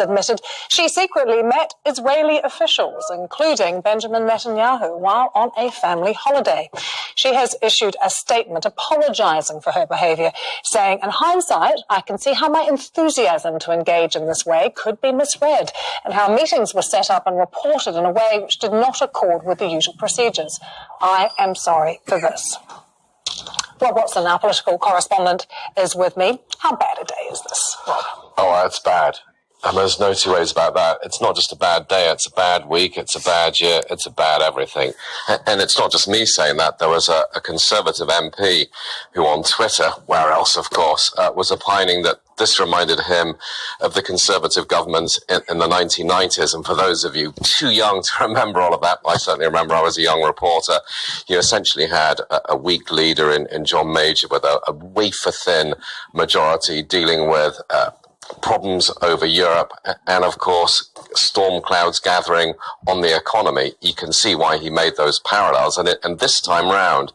admitted she secretly met Israeli officials, including Benjamin Netanyahu, while on a family holiday. She has issued a statement apologising for her behaviour, saying, in hindsight, I can see how my enthusiasm to engage in this way could be misread, and how meetings were set up and reported in a way which did not accord with the usual procedures. I am sorry for this. Rob Watson, our political correspondent, is with me. How bad a day is this, Rob? Oh, it's bad. And there's no two ways about that. It's not just a bad day, it's a bad week, it's a bad year, it's a bad everything. And it's not just me saying that. There was a Conservative MP who on Twitter, where else of course, was opining that this reminded him of the Conservative government in the 1990s. And for those of you too young to remember all of that, I certainly remember I was a young reporter, you essentially had a weak leader in John Major with a wafer-thin majority dealing with problems over Europe and, of course, storm clouds gathering on the economy. You can see why he made those parallels. And this time round,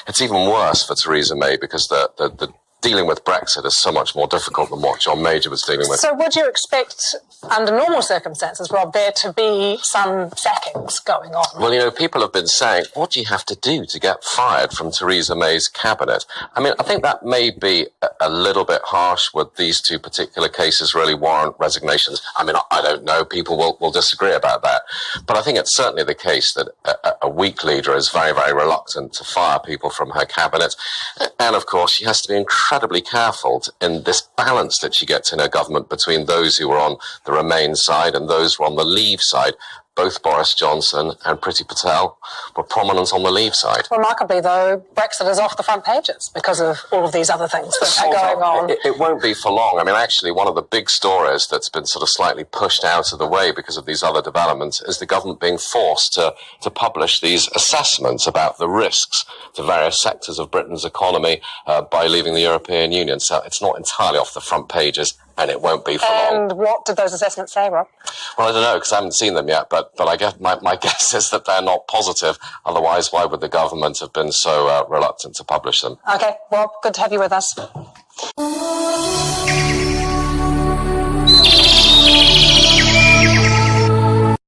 it's even worse for Theresa May because the dealing with Brexit is so much more difficult than what John Major was dealing with. So would you expect, under normal circumstances, Rob, there to be some sackings going on? Well, you know, people have been saying, what do you have to do to get fired from Theresa May's cabinet? I mean, I think that may be a little bit harsh. Would these two particular cases really warrant resignations? I mean, I don't know. People will disagree about that. But I think it's certainly the case that a weak leader is very, very reluctant to fire people from her cabinet. And, of course, she has to be incredibly careful in this balance that she gets in her government between those who are on the Remain side and those who are on the Leave side. Both Boris Johnson and Priti Patel were prominent on the Leave side. Remarkably, though, Brexit is off the front pages because of all of these other things that are going on. It won't be for long. I mean, actually, one of the big stories that's been sort of slightly pushed out of the way because of these other developments is the government being forced to publish these assessments about the risks to various sectors of Britain's economy by leaving the European Union. So it's not entirely off the front pages. And it won't be for long. And what did those assessments say, Rob? Well, I don't know, because I haven't seen them yet, but I guess my guess is that they're not positive. Otherwise, why would the government have been so reluctant to publish them? OK, well, good to have you with us.